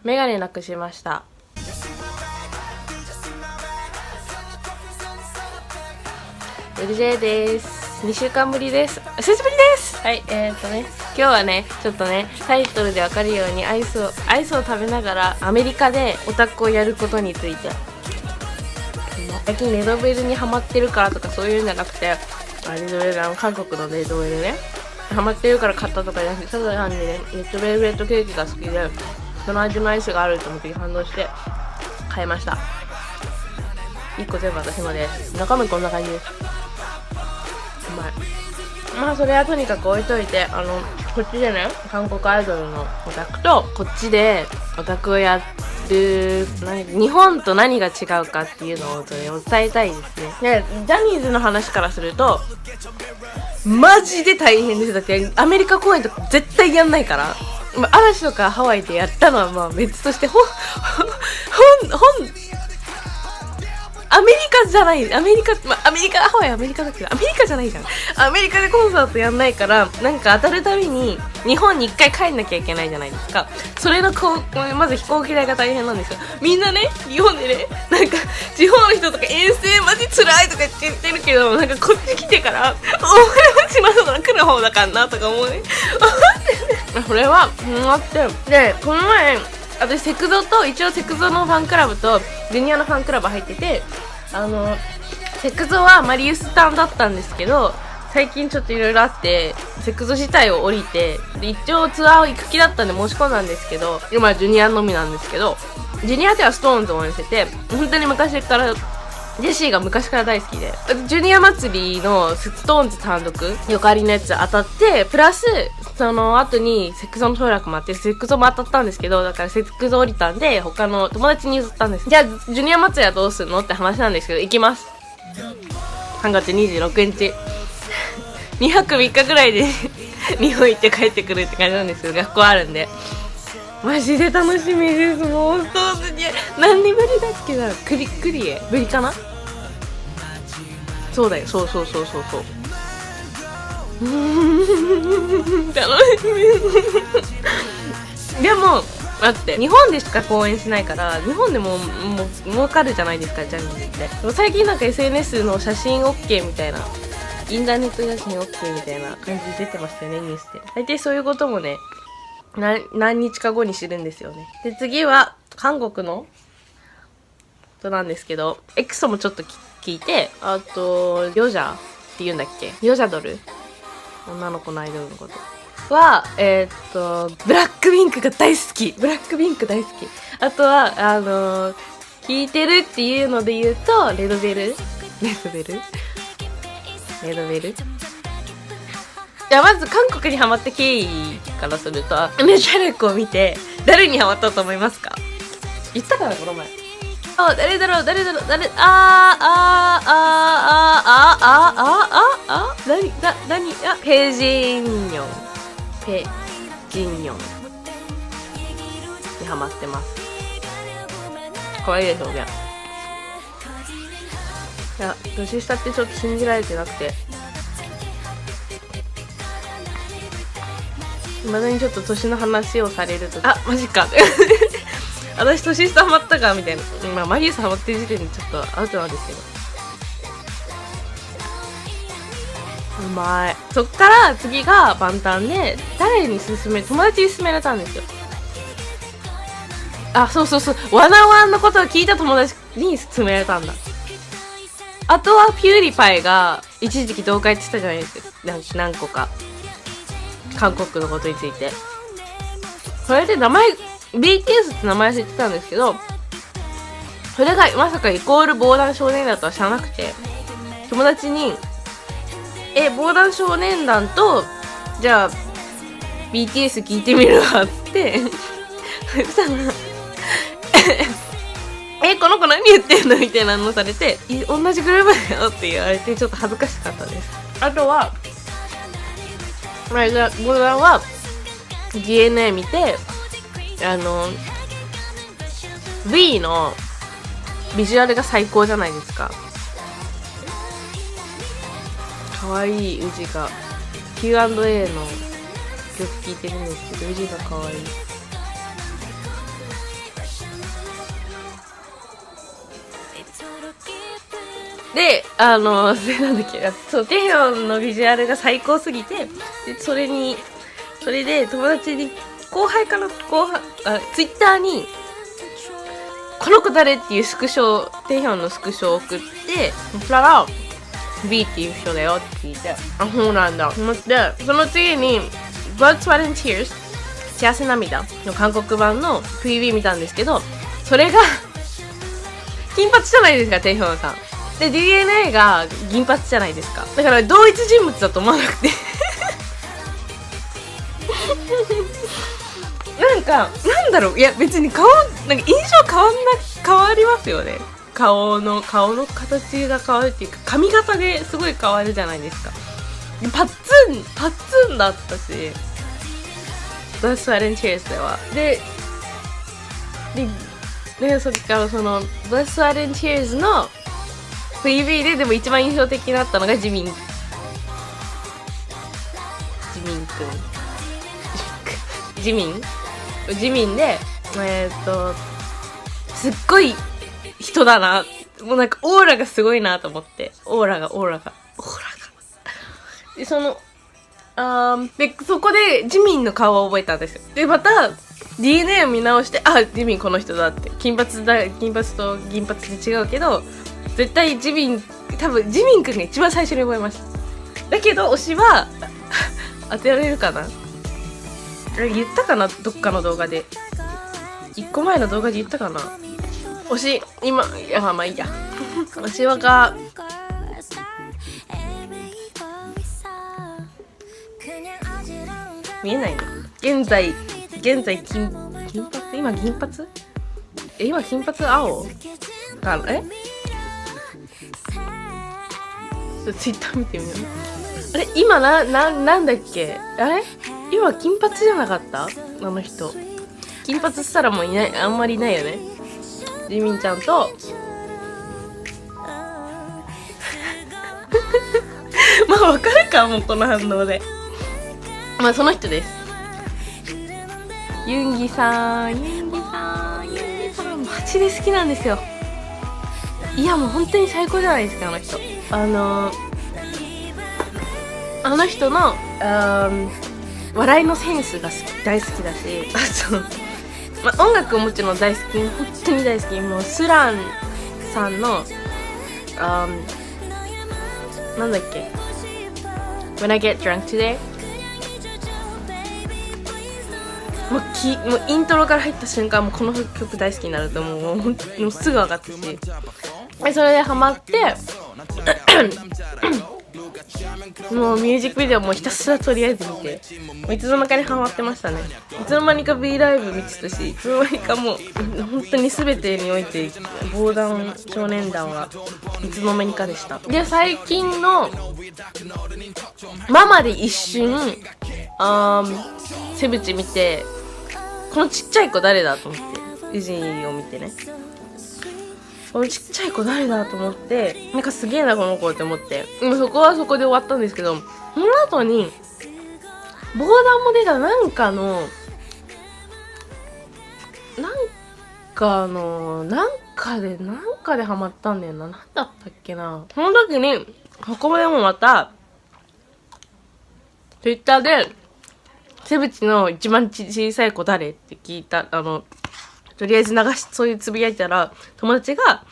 メガネなくしました。LJ です。2週間ぶりです。久しぶりです。はい、今日はね、ちょっとね、タイトルでわかるようにアイスを食べながらアメリカでオタクをやることについて。最近レドベルにハマってるからとかそういうんじゃなくて、レドベル韓国のレドベルね、ハマってるから買ったとかじゃなくて、ただ単にね、レッドベルベットケーキが好きで、その味のアイスがあると思って反応して買いました。1個全部私のです。中身こんな感じです。うまい。まあそれはとにかく置いといて、こっちでね、韓国アイドルのオタクとこっちでオタクをやる日本と何が違うかっていうのをそれを伝えたいですね。で、ジャニーズの話からするとマジで大変です。だってアメリカ公演とか絶対やんないから、嵐とかハワイでやったのはまあ別として、アメリカじゃない、ハワイアメリカだけど、アメリカじゃないじゃん。アメリカでコンサートやんないから、なんか当たるたびに日本に一回帰んなきゃいけないじゃないですか。それのまず飛行機代が大変なんですよ。みんなね、日本でね、なんか地方の人とか遠征マジ辛いとか言ってるけど、なんかこっち来てから、お前は島の来る方だからなとか思うね。これは、あって、で、この前、私セクゾと一応セクゾのファンクラブとジュニアのファンクラブ入ってて、セクゾはマリウスタンだったんですけど、最近ちょっといろいろあってセクゾ自体を降りて、で一応ツアー行く気だったんで申し込んだんですけど、今ジュニアのみなんですけど、ジュニアではストーンズを応援してて、本当に昔からジェシーが昔から大好きで、ジュニア祭りのストーンズ単独ゆかりのやつ当たって、プラスその後にセクゾの当落もあって、セクゾも当たったんですけど、だからセクゾ降りたんで他の友達に譲ったんです。じゃあジュニア祭りはどうするのって話なんですけど、行きます。3月26日2泊3日ぐらいで日本行って帰ってくるって感じなんですけど、学校あるんでマジで楽しみです。もうそうすぎ、何人ぶりだっけな、クリエぶりかな。そうだよ、そう楽しみでも待って、日本でしか公演しないから、日本でも儲かるじゃないですか、ジャニーズって。最近なんか SNS の写真 OK みたいな、インターネット写真 OK みたいな感じで出てましたよね、ニュースで。大体そういうこともね、何日か後に知るんですよね。で、次は韓国のことなんですけど、エクソもちょっと聞いて、あとヨジャって言うんだっけ、ヨジャドル、女の子のアイドルのことは、ブラックピンクが大好き。ブラックピンク大好き。あとは聞いてるっていうので言うと、レドベル。じゃあまず韓国にハマった経緯からすると、メジャーレコを見て誰にハマったと思いますか？言ったかなこの前。誰だろう何ページンニョンにハマってます。可愛いでしょうね。いや、年下ってちょっと信じられてなくて、未だにちょっと年の話をされると、マジか私年下ハマったかみたいな、マリウスハマってる時点でちょっとアウトなんですけど、うまい。そっから次がバンタンで、友達に勧められたんですよ。そうワナワンのことを聞いた友達に勧められたんだ。あとはピューリパイが一時期動画やってたじゃないですか、何個か韓国のことについて。それでBTS って名前忘れてたんですけど、それがまさかイコール防弾少年団とは知らなくて、友達に防弾少年団とじゃあ BTS 聞いてみるわってそしたらこの子何言ってんのみたいなのされて、同じグループだよって言われて、ちょっと恥ずかしかったです。あとはボダンは DNA 見て、V のビジュアルが最高じゃないですか。可愛いウジが Q&A の曲聴いてるんですけど、ウジが可愛い。で、なんだっけ、そう、テヒョンのビジュアルが最高すぎて、で、それで友達に、ツイッターに、この子誰っていうテヒョンのスクショを送って、そしたら、B っていう人だよって聞いて、あ、そうなんだ。思って、その次に、Blood, Sweat and Tears、幸せ涙の韓国版の PV 見たんですけど、それが、金髪じゃないですか、テヒョンさん。で、DNA が銀髪じゃないですか。だから同一人物だと思わなくてなんだろう、いや別になんか印象変わりますよね。顔の形が変わるっていうか、髪型ですごい変わるじゃないですか。パッツンだったし、Blood, Sweat and Tears では。で、そっからその Blood, Sweat and Tears の PV でも一番印象的だったのがジミンで、すっごい人だな。もうなんかオーラがすごいなと思って。オーラが。で、で、そこでジミンの顔を覚えたんですよ。で、また DNA を見直して、あ、ジミンこの人だって。金髪と銀髪で違うけど、絶対多分ジミンくんが一番最初に覚えました。だけど推しは当てられるかな。言ったかな、どっかの動画で。1個前の動画で言ったかな。推し、まあいいや。推しはが、見えないね。現在金髪？今銀髪？今金髪青かな？ツイッター見てみよう。あれ今なんだっけ、あれ今金髪じゃなかった？あの人金髪したらもういない、あんまりいないよね。ジミンちゃんとまあわかるかもうこの反応で。まあその人です。ユンギさんマジで好きなんですよ。いやもう本当に最高じゃないですか、あの人。あの人の笑いのセンスが大好きだし、あと、音楽ももちろん大好き、本当に大好き。もうスランさんのなんだっけ、 When I Get Drunk Today、 もうイントロから入った瞬間もうこの曲大好きになるともうすぐ分かったし、それでハマってもうミュージックビデオもひたすらとりあえず見て、いつの間にかハマってましたね。いつの間にか B ライブ見てたし、いつの間にかもう本当に全てにおいて防弾少年団はいつの間にかでした。で、最近のママで一瞬セブチ見て、このちっちゃい子誰だと思って、ウジを見てね、このちっちゃい子誰だと思って、なんかすげえなこの子って思って、そこはそこで終わったんですけど、その後に防弾も出たなんかでハマったんだよな。なんだったっけな。その時にそこでもまた Twitter でセブチの一番小さい子誰って聞いた、とりあえずそういうつぶやいたら、友達が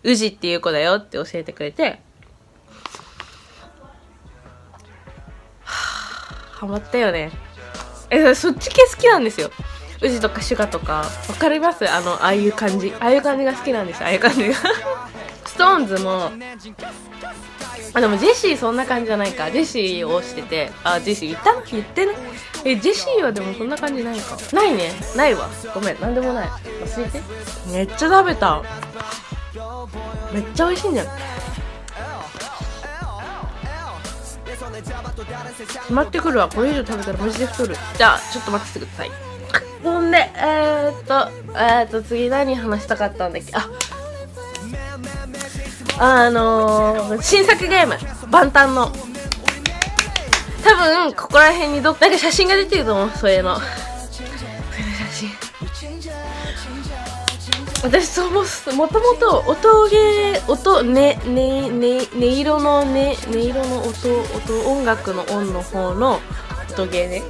ウジっていう子だよって教えてくれて、ハマったよね。そっち系好きなんですよ。ウジとかシュガとかわかります？ああいう感じが好きなんですよ。ああいう感じがストーンズも、でもジェシーそんな感じじゃないか。ジェシーをしてて、ジェシー言ってね。ジェシーはでもそんな感じないか。ないね。ないわ。ごめん。なんでもない。忘れて。めっちゃ食べた。めっちゃ美味しいんじゃん。決まってくるわ。これ以上食べたらマジで太る。じゃあ、ちょっと待っててください。そんで、次何話したかったんだっけ。新作ゲーム。万端の。多分ここら辺になんか写真が出てると思う。それの写真。私もともと音ゲー、音音楽の音の方の音ゲーね。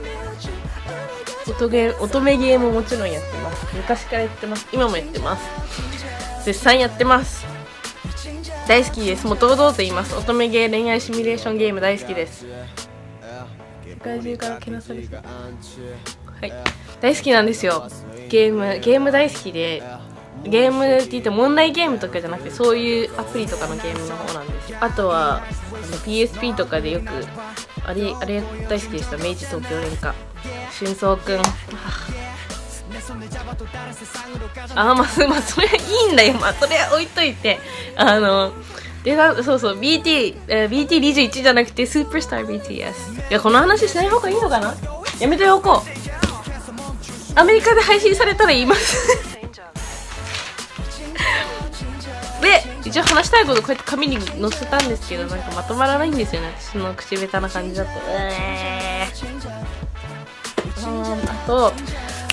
乙女ゲーももちろんやってます。昔からやってます。今もやってます。絶賛やってます。大好きです。もう堂々と言います。乙女ゲー、恋愛シミュレーションゲーム大好きです。世界中からけなされて、はい、大好きなんですよ。ゲーム大好きで、ゲームって言ってもオンラインゲームとかじゃなくて、そういうアプリとかのゲームの方なんですよ。あとはPSP とかでよくあれ大好きでした。明治東京連歌、俊宗くん。まあそれはいいんだよ。まあそれは置いといて、でそうそう BT21 じゃなくてスーパースター BTS。 いや、この話しない方がいいのかな。やめておこう。アメリカで配信されたら言いますで、一応話したいことこうやって紙に載せたんですけど、なんかまとまらないんですよね、私の口下手な感じだと。あと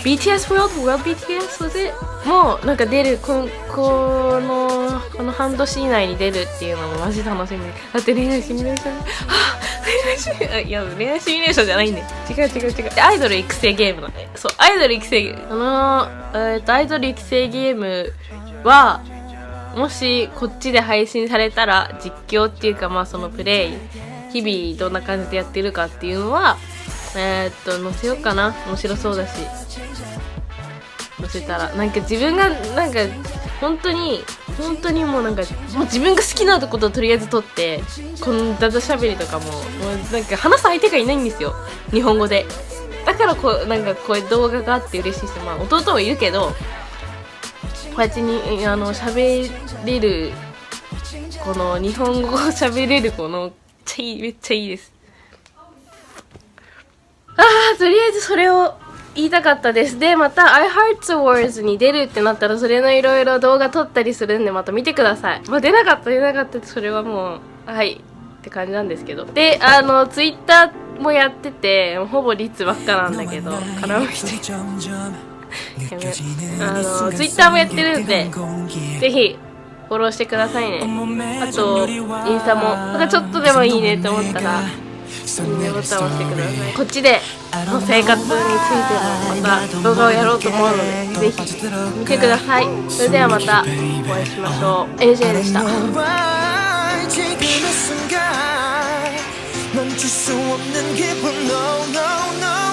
BTS World BTS でもうなんか出るこの半年以内に出るっていうのもマジ楽しみ。だって恋愛シミュレーション、いや恋愛シミュレーションじゃないんで、違うアイドル育成ゲームなんで。そう、アイドル育成ゲーム、アイドル育成ゲームはもしこっちで配信されたら実況っていうか、まあそのプレイ日々どんな感じでやってるかっていうのは載せようかな。面白そうだし、載せたらなんか自分がなんか本当にもうなんかもう自分が好きなことをとりあえず撮って、このダダしゃべりとかもうなんか話す相手がいないんですよ、日本語で。だからなんかこういう動画があって嬉しいし、まあ弟はいるけど、こうやって喋れる、この日本語を喋れるこのめっちゃいいです。とりあえずそれを言いたかったです。で、また iHeartAwards に出るってなったら、それのいろいろ動画撮ったりするんで、また見てください。まあ出なかったってそれはもうはいって感じなんですけど。で、Twitter もやってて、ほぼリツばっかなんだけど、絡む人Twitter もやってるんで、ぜひフォローしてくださいね。あとインスタもなんかちょっとでもいいねって思ったらいいねボタンを押してください。こっちでの生活についてもまた動画をやろうと思うので、ぜひ見てください。それではまたお会いしましょう。AJ でした。멈출 수 없는 기분 no no no